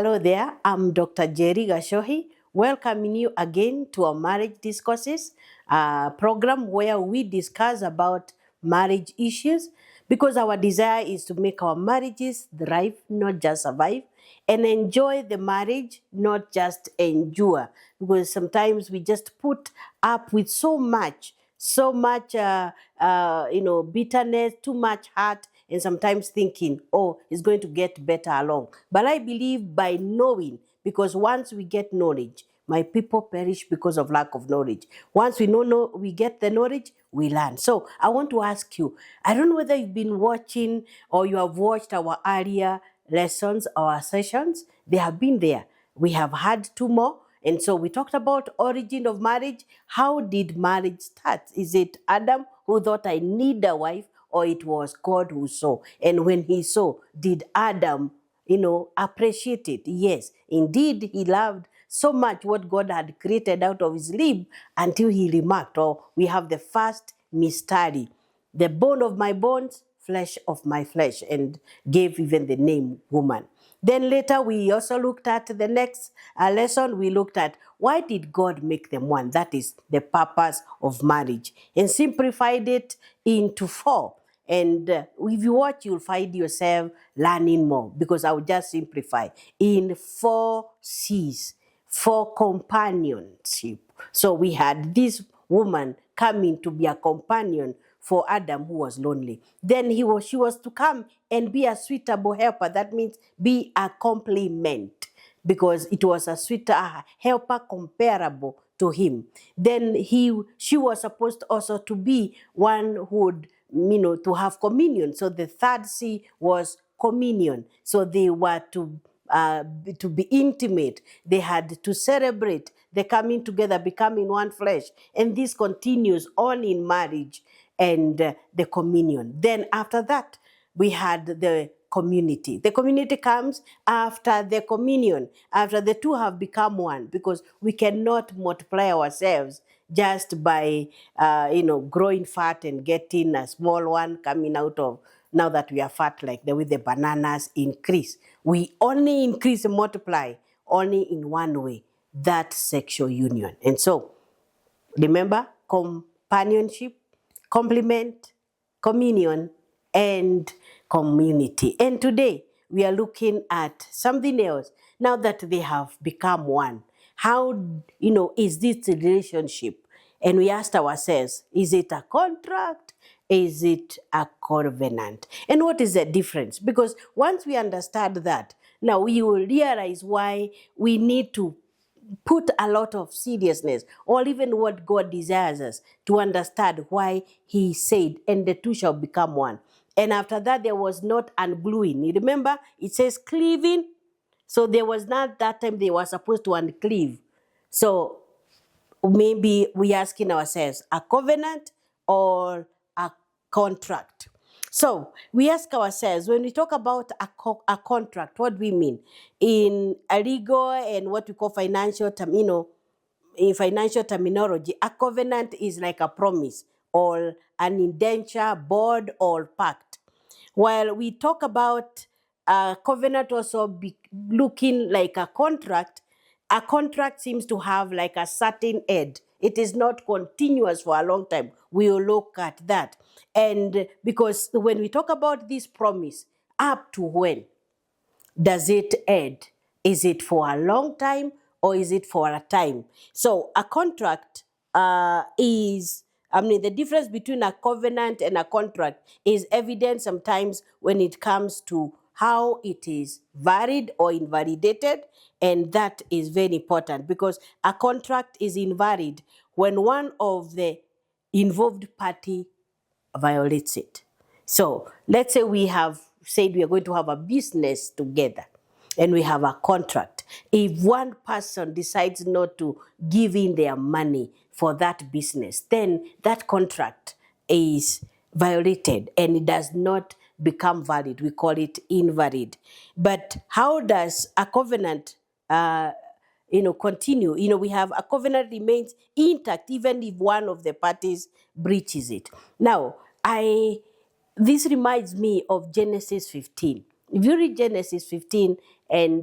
Hello there, I'm Dr. Jerigacohi, welcoming you again to our Marriage Discourses program where we discuss about marriage issues because our desire is to make our marriages thrive, not just survive, and enjoy the marriage, not just endure. Because sometimes we just put up with so much bitterness, too much hurt, and sometimes thinking, oh, it's going to get better along. But I believe by knowing, because once we get knowledge, my people perish because of lack of knowledge. Once we get the knowledge, we learn. So I want to ask you, I don't know whether you've been watching or you have watched our earlier lessons or sessions. They have been there. We have had two more. And so we talked about origin of marriage. How did marriage start? Is it Adam who thought I need a wife, or it was God who saw? And when he saw, did Adam, appreciate it? Yes, indeed, he loved so much what God had created out of his rib until he remarked, or we have the first mystery, the bone of my bones, flesh of my flesh, and gave even the name woman. Then later we also looked at the next lesson. We looked at why did God make them one? That is the purpose of marriage, and simplified it into four. And if you watch, you'll find yourself learning more, because I will just simplify in 4 C's for companionship. So we had this woman coming to be a companion for Adam, who was lonely. Then she was to come and be a suitable helper. That means be a complement, because it was a sweeter helper comparable to him. Then she was supposed also to be one who would, to have communion. So the third C was communion. So they were to be intimate. They had to celebrate the coming together, becoming one flesh. And this continues on in marriage and the communion. Then after that, we had the community. The community comes after the communion, after the two have become one, because we cannot multiply ourselves just by, growing fat and getting a small one coming out of, now that we are fat, like the way the bananas increase. We only increase and multiply only in one way, that sexual union. And so, remember, companionship, complement, communion, and community. And today, we are looking at something else. Now that they have become one, how, is this relationship? And we asked ourselves, is it a contract? Is it a covenant? And what is the difference? Because once we understand that, now we will realize why we need to put a lot of seriousness, or even what God desires us to understand, why he said, and the two shall become one. And after that, there was not ungluing. You remember, it says cleaving. So there was not that time they were supposed to uncleave. So maybe we asking ourselves, a covenant or a contract? So we ask ourselves, when we talk about a contract, what do we mean? In a legal and what we call financial term, in financial terminology, a covenant is like a promise or an indenture, bond, or pact. While we talk about a covenant also looking like a contract seems to have like a certain end. It is not continuous for a long time. We will look at that. And because when we talk about this promise, up to when does it end? Is it for a long time or is it for a time? So a contract the difference between a covenant and a contract is evident sometimes when it comes to how it is varied or invalidated. And that is very important, because a contract is invalid when one of the involved party violates it. So let's say we have said we are going to have a business together and we have a contract. If one person decides not to give in their money for that business, then that contract is violated and it does not become valid. We call it invalid. But how does a covenant continue? We have a covenant remains intact even if one of the parties breaches it. Now, this reminds me of Genesis 15. If you read Genesis 15 and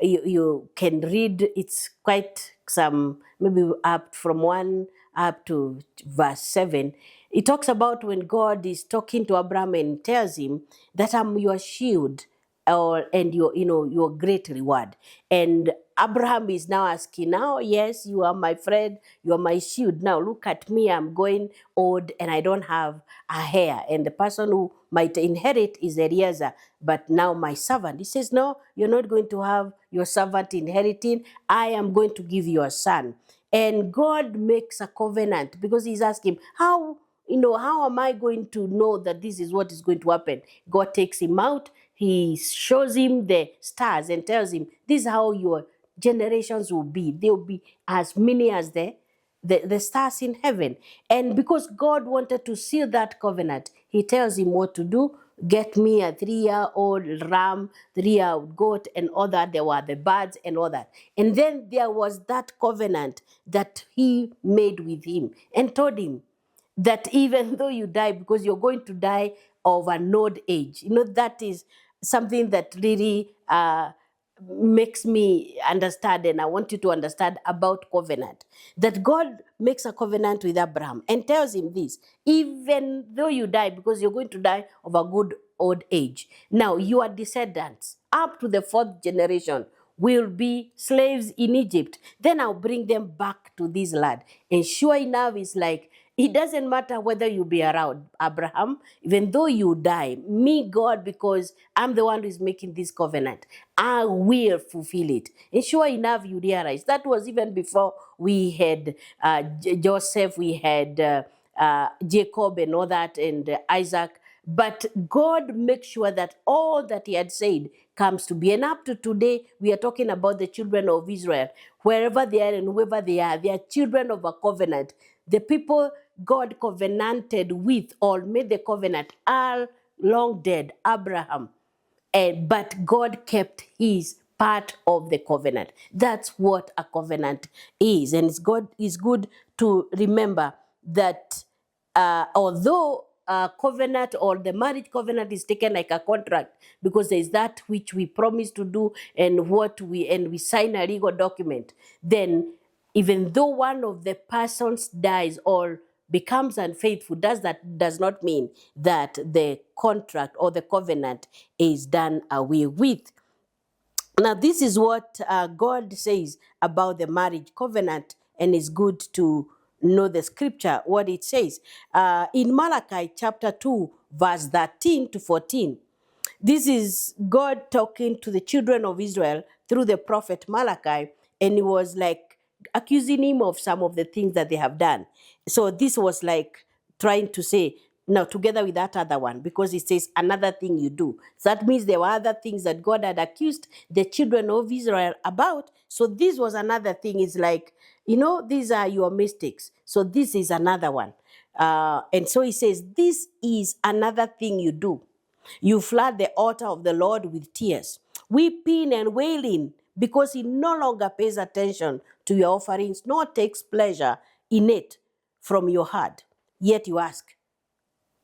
you can read, it's quite some, maybe up from 1 up to verse 7. It talks about when God is talking to Abraham and tells him that I'm your shield, or and your great reward. And Abraham is now asking, now, yes, you are my friend, you are my shield. Now look at me, I'm going old and I don't have a heir. And the person who might inherit is Eliezer, but now my servant. He says, no, you're not going to have your servant inheriting. I am going to give you a son. And God makes a covenant because he's asking, how am I going to know that this is what is going to happen? God takes him out. He shows him the stars and tells him, this is how your generations will be. They will be as many as the stars in heaven. And because God wanted to seal that covenant, he tells him what to do. Get me a 3-year-old ram, 3-year-old goat, and all that. There were the birds and all that. And then there was that covenant that he made with him and told him that even though you die, because you're going to die of an old age, that is something that really makes me understand, and I want you to understand about covenant. That God makes a covenant with Abraham and tells him this, even though you die, because you're going to die of a good old age. Now, your descendants, up to the 4th generation, will be slaves in Egypt. Then I'll bring them back to this land. And sure enough, it's like, it doesn't matter whether you be around, Abraham, even though you die, me, God, because I'm the one who is making this covenant, I will fulfill it. And sure enough, you realize that was even before we had Joseph, we had Jacob and all that, and Isaac. But God makes sure that all that he had said comes to be. And up to today, we are talking about the children of Israel. Wherever they are and whoever they are children of a covenant. The people God covenanted with or made the covenant are long dead, Abraham. But God kept his part of the covenant. That's what a covenant is. And it's good to remember that although a covenant or the marriage covenant is taken like a contract, because there is that which we promise to do and we sign a legal document, then even though one of the persons dies or becomes unfaithful, does not mean that the contract or the covenant is done away with. Now, this is what God says about the marriage covenant, and it's good to know the scripture, what it says. In Malachi chapter 2, verse 13 to 14, this is God talking to the children of Israel through the prophet Malachi, and he was like accusing him of some of the things that they have done. So this was like trying to say, now together with that other one, because it says another thing you do. So that means there were other things that God had accused the children of Israel about. So this was another thing. It's like, these are your mistakes. So this is another one. And so he says, this is another thing you do. You flood the altar of the Lord with tears, weeping and wailing, because he no longer pays attention to your offerings, nor takes pleasure in it from your heart. Yet you ask,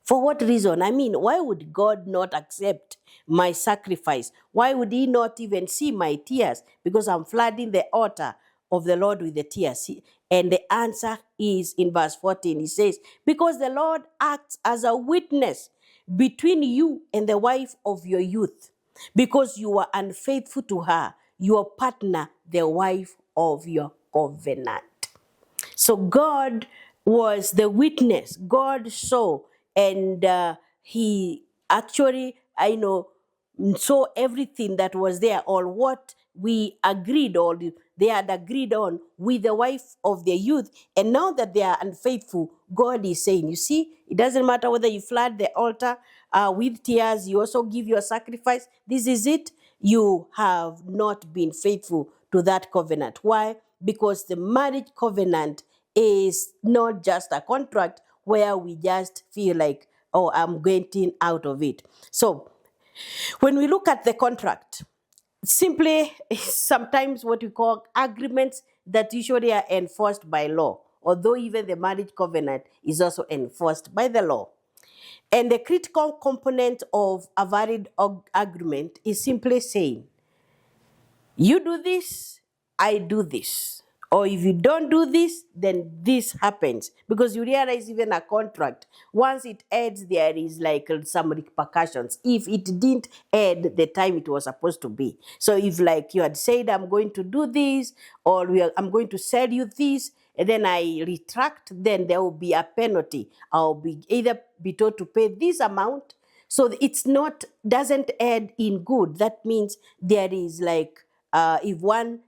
for what reason? I mean, why would God not accept my sacrifice? Why would he not even see my tears? Because I'm flooding the altar of the Lord with the tears. And the answer is in verse 14. He says, because the Lord acts as a witness between you and the wife of your youth, because you were unfaithful to her, your partner, the wife of your covenant. So God was the witness. God saw, and he actually, saw everything that was there, or what we agreed, or they had agreed on with the wife of their youth. And now that they are unfaithful, God is saying, you see, it doesn't matter whether you flood the altar with tears, you also give your sacrifice. This is it. You have not been faithful to that covenant. Why? Because the marriage covenant is not just a contract where we just feel like, oh, I'm getting out of it. So when we look at the contract, simply sometimes what we call agreements that usually are enforced by law, although even the marriage covenant is also enforced by the law. And the critical component of a valid agreement is simply saying, You do this, I do this. Or if you don't do this, then this happens. Because you realize even a contract, once it ends, there is like some repercussions. If it didn't end the time it was supposed to be. So if like you had said, I'm going to do this, or I'm going to sell you this, and then I retract, then there will be a penalty. I'll be either be told to pay this amount. So it's not, doesn't end in good. That means there is like, if one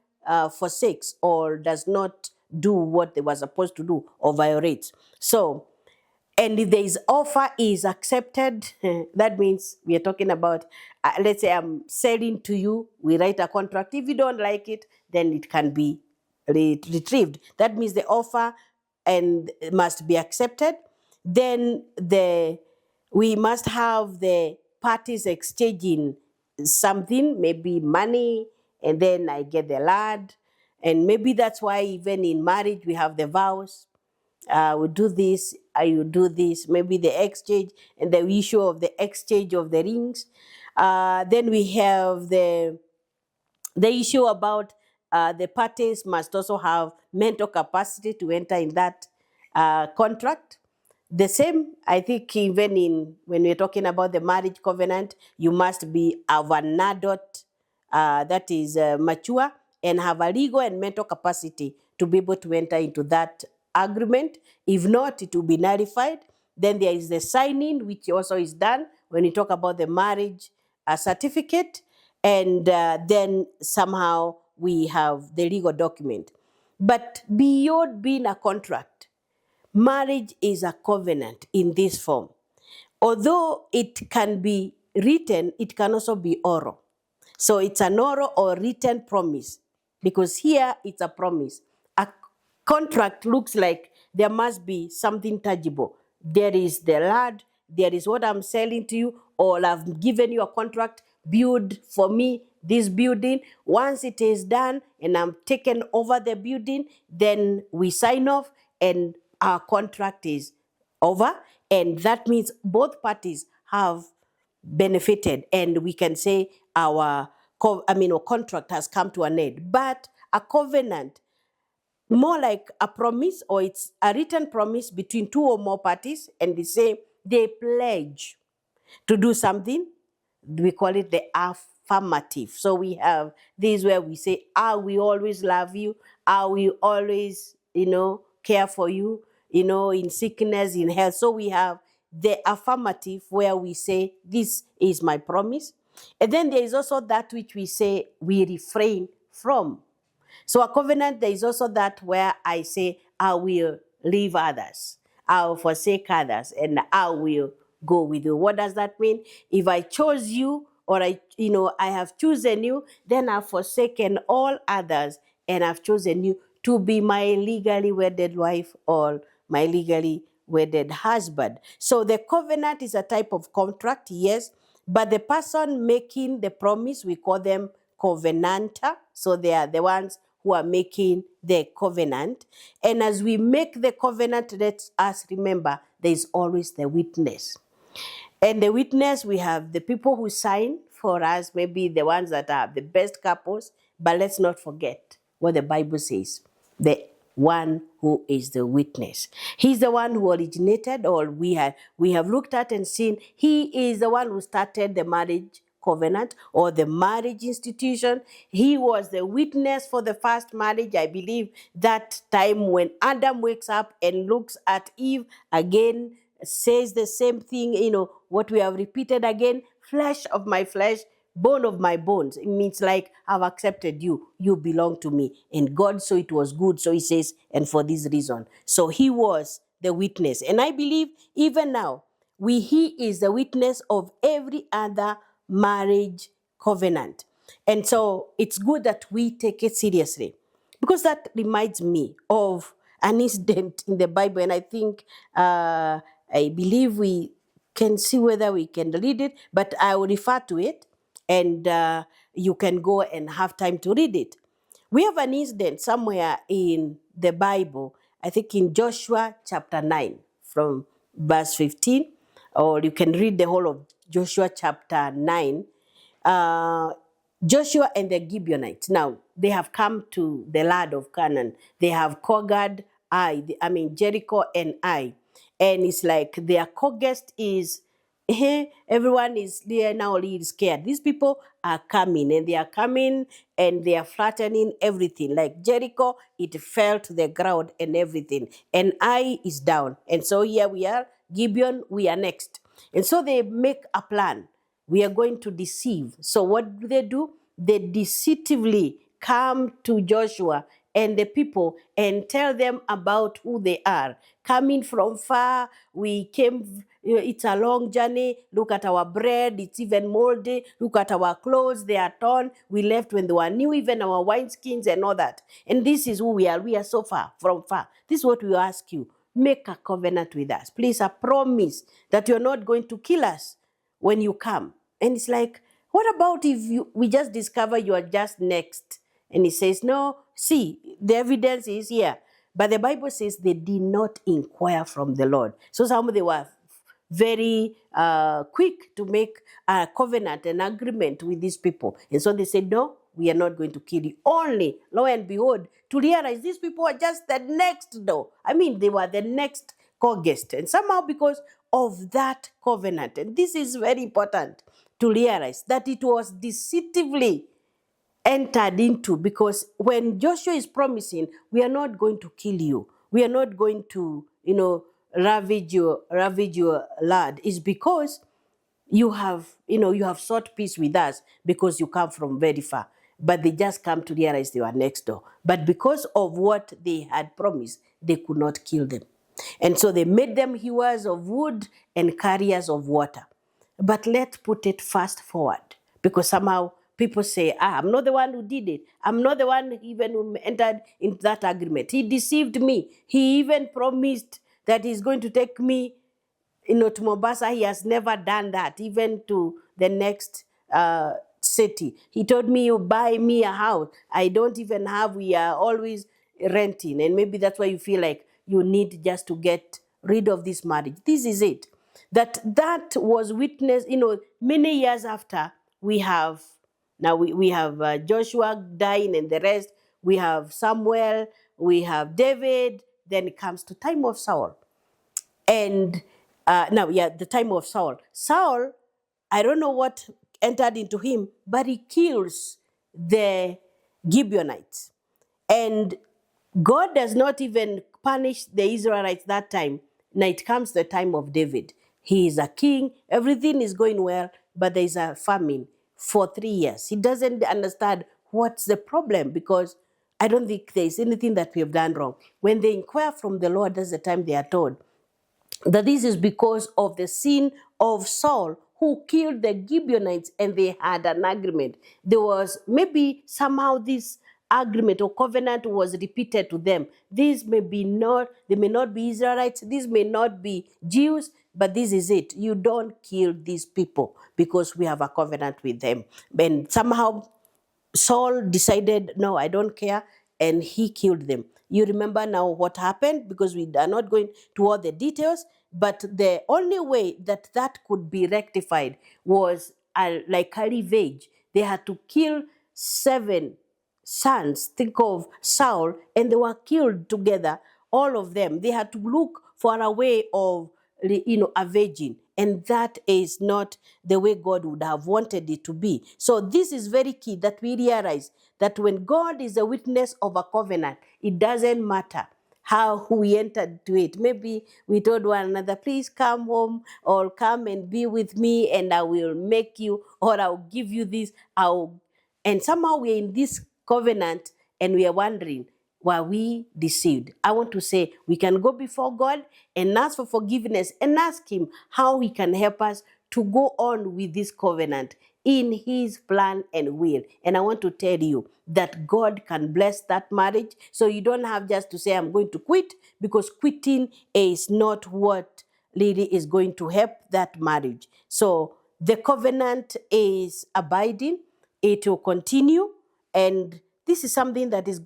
forsakes or does not do what they were supposed to do or violates. So, and if there is offer is accepted, that means we are talking about, let's say I'm selling to you, we write a contract. If you don't like it, then it can be retrieved. That means the offer and must be accepted. Then we must have the parties exchanging something, maybe money, and then I get the lad. And maybe that's why even in marriage we have the vows. We do this, you do this, maybe the exchange and the issue of the exchange of the rings. Then we have the issue about the parties must also have mental capacity to enter in that contract. The same, I think, even in when we're talking about the marriage covenant, you must be of an adult that is mature and have a legal and mental capacity to be able to enter into that agreement. If not, it will be nullified. Then there is the signing, which also is done when you talk about the marriage certificate. And then somehow we have the legal document. But beyond being a contract, marriage is a covenant in this form. Although it can be written, it can also be oral. So it's an oral or written promise, because here it's a promise. A contract looks like there must be something tangible. There is the land, there is what I'm selling to you, or I've given you a contract, build for me this building. Once it is done and I'm taken over the building, then we sign off and our contract is over. And that means both parties have benefited, and we can say our contract has come to an end. But a covenant, more like a promise, or it's a written promise between two or more parties, and they pledge to do something. We call it the affirmative. So we have this where we say, I will always love you, I will always, care for you, in sickness, in health. So we have the affirmative where we say, this is my promise. And then there is also that which we say we refrain from. So a covenant, there is also that where I say, I will leave others, I will forsake others, and I will go with you. What does that mean? If I chose you, or I have chosen you, then I've forsaken all others, and I've chosen you to be my legally wedded wife or my legally wedded husband. So the covenant is a type of contract, yes, but the person making the promise, we call them covenanter. So they are the ones who are making the covenant. And as we make the covenant, let us remember there is always the witness. And the witness, we have the people who sign for us, maybe the ones that are the best couples, but let's not forget what the Bible says. The one who is the witness. He's the one who originated, or we have looked at and seen, he is the one who started the marriage covenant or the marriage institution. He was the witness for the first marriage. I believe that time when Adam wakes up and looks at Eve again, says the same thing, what we have repeated again, flesh of my flesh, bone of my bones. It means like, I've accepted you, you belong to me. And God saw it was good, so he says, and for this reason. So he was the witness. And I believe even now, he is the witness of every other marriage covenant. And so it's good that we take it seriously, because that reminds me of an incident in the Bible. And I think, I believe we can see whether we can read it, but I will refer to it, and you can go and have time to read it. We have an incident somewhere in the Bible, I think in Joshua chapter 9 from verse 15, or you can read the whole of Joshua chapter 9. Joshua and the Gibeonites. Now, they have come to the land of Canaan. They have conquered Jericho and Ai. And it's like their conquest is, everyone is there now really scared. These people are coming and they are coming and they are flattening everything. Like Jericho, it fell to the ground and everything. And Ai is down. And so here we are, Gibeon, we are next. And so they make a plan. We are going to deceive. So what do? They deceivingly come to Joshua and the people and tell them about who they are. Coming from far, we came, it's a long journey. Look at our bread, it's even moldy. Look at our clothes, they are torn. We left when they were new, even our wineskins and all that. And this is who we are. We are so far, from far. This is what we ask you. Make a covenant with us. Please, a promise that you're not going to kill us when you come. And it's like, what about if we just discover you are just next? And he says, no, see, the evidence is here. But the Bible says they did not inquire from the Lord. So some they were very quick to make a covenant, an agreement with these people. And so they said, no, we are not going to kill you. Only, lo and behold, to realize these people are just the next door. I mean, they were the next co-guest. And somehow because of that covenant, and this is very important to realize, that it was deceivingly entered into, because when Joshua is promising, we are not going to kill you, we are not going to, ravage your land, is because you have sought peace with us because you come from very far. But they just come to realize they were next door. But because of what they had promised, they could not kill them. And so they made them hewers of wood and carriers of water. But let's put it fast forward, because somehow people say, I'm not the one who did it. I'm not the one even who entered into that agreement. He deceived me. He even promised that he's going to take me to Mombasa. He has never done that, even to the next city. He told me, you buy me a house. I don't even have, we are always renting. And maybe that's why you feel like you need just to get rid of this marriage. This is it. That was witnessed, many years after. We have, now we have Joshua dying and the rest. We have Samuel, we have David. Then it comes to time of Saul. And the time of Saul. Saul, I don't know what entered into him, but he kills the Gibeonites. And God does not even punish the Israelites that time. Now it comes the time of David. He is a king, everything is going well, but there is a famine for 3 years. He doesn't understand what's the problem, because I don't think there is anything that we have done wrong. When they inquire from the Lord, that's the time they are told that this is because of the sin of Saul, who killed the Gibeonites, and they had an agreement. There was maybe somehow this agreement or covenant was repeated to them. These may be not, they may not be Israelites, these may not be Jews, but this is it. You don't kill these people because we have a covenant with them. And somehow Saul decided, no, I don't care, and he killed them. You remember now what happened, because we are not going to all the details, but the only way that could be rectified was like a revenge. They had to kill 7 sons, think of Saul, and they were killed together, all of them. They had to look for a way of avenging. And that is not the way God would have wanted it to be. So this is very key, that we realize that when God is a witness of a covenant, it doesn't matter how we entered to it. Maybe we told one another, please come home, or come and be with me, and I will make you, or I'll give you this. And somehow we're in this covenant and we are wondering, were we deceived? I want to say we can go before God and ask for forgiveness and ask him how he can help us to go on with this covenant in his plan and will. And I want to tell you that God can bless that marriage. So you don't have just to say, I'm going to quit, because quitting is not what really is going to help that marriage. So the covenant is abiding. It will continue. And this is something that is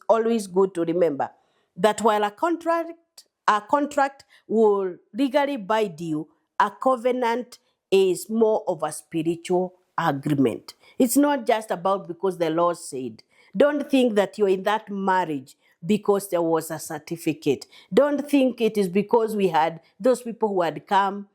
always good to remember, that while a contract will legally bind you, a covenant is more of a spiritual agreement. It's not just about because the law said. Don't think that you're in that marriage because there was a certificate. Don't think it is because we had those people who had come,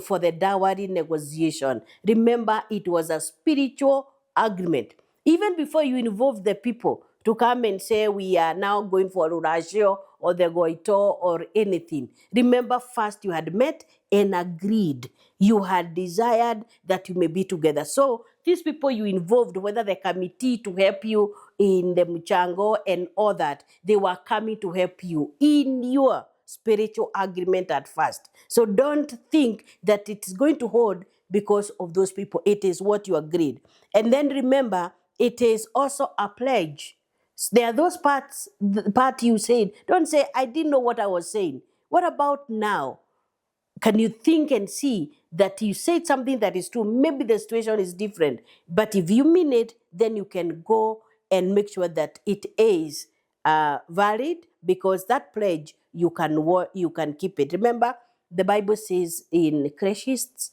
for the dowry negotiation. Remember, it was a spiritual agreement. Even before you involve the people to come and say we are now going for Rurashio or the Goito or anything. Remember, first you had met and agreed. You had desired that you may be together. So these people you involved, whether the committee to help you in the Muchango and all that, they were coming to help you in your spiritual agreement at first. So don't think that it is going to hold because of those people. It is what you agreed. And then remember, it is also a pledge. There are those parts, the part you said, don't say, I didn't know what I was saying. What about now? Can you think and see that you said something that is true? Maybe the situation is different, but if you mean it, then you can go and make sure that it is valid, because that pledge, you can keep it. Remember, the Bible says in Ecclesiastes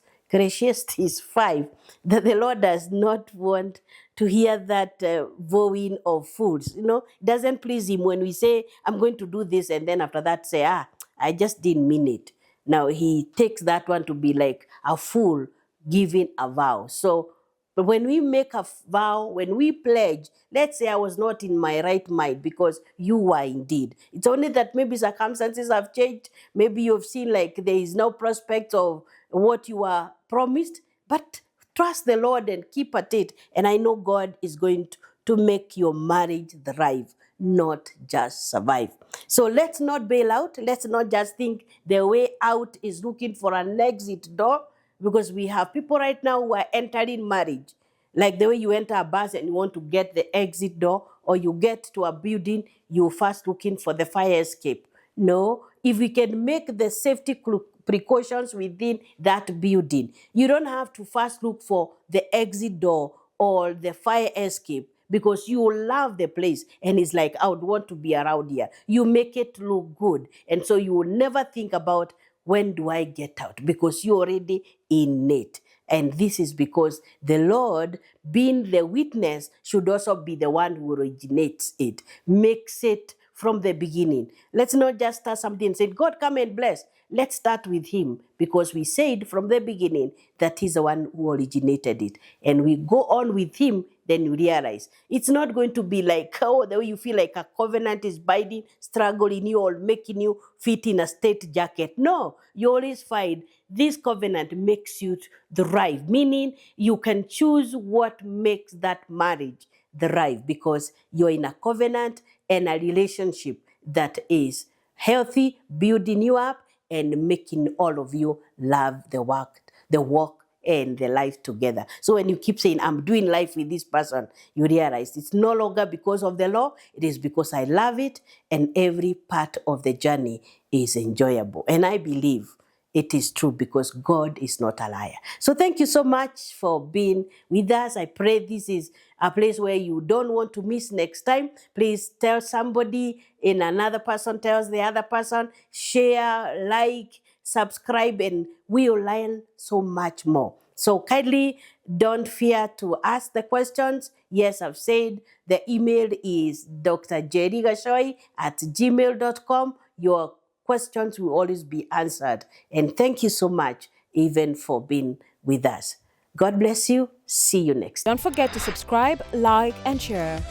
5 that the Lord does not want to hear that vowing of fools. It doesn't please him when we say, I'm going to do this, and then after that say, I just didn't mean it. Now, he takes that one to be like a fool giving a vow. So, but when we make a vow, when we pledge, let's say I was not in my right mind because you were indeed. It's only that maybe circumstances have changed. Maybe you've seen like there is no prospect of what you were promised, but trust the Lord and keep at it. And I know God is going to make your marriage thrive, not just survive. So let's not bail out. Let's not just think the way out is looking for an exit door, because we have people right now who are entering marriage. Like the way you enter a bus and you want to get the exit door, or you get to a building, you're first looking for the fire escape. No, if we can make the safety precautions within that building, you don't have to first look for the exit door or the fire escape, because you love the place and it's like, I would want to be around here. You make it look good. And so you will never think about, when do I get out? Because you're already in it. And this is because the Lord, being the witness, should also be the one who originates it, makes it from the beginning. Let's not just start something and say, God, come and bless. Let's start with him, because we said from the beginning that he's the one who originated it. And we go on with him, then you realize it's not going to be like, the way you feel like a covenant is binding, struggling you, or making you fit in a state jacket. No, you always find this covenant makes you thrive, meaning you can choose what makes that marriage thrive, because you're in a covenant and a relationship that is healthy, building you up and making all of you love the walk and the life together. So when you keep saying, I'm doing life with this person, you realize it's no longer because of the law, it is because I love it, and every part of the journey is enjoyable. And I believe it is true, because God is not a liar. So thank you so much for being with us. I pray this is a place where you don't want to miss next time. Please tell somebody, and another person tells the other person, share, like, subscribe, and we'll learn so much more. So kindly don't fear to ask the questions. Yes, I've said the email is drjerigacohi@gmail.com. Your questions will always be answered. And thank you so much even for being with us. God bless you. See you next time. Don't forget to subscribe, like, and share.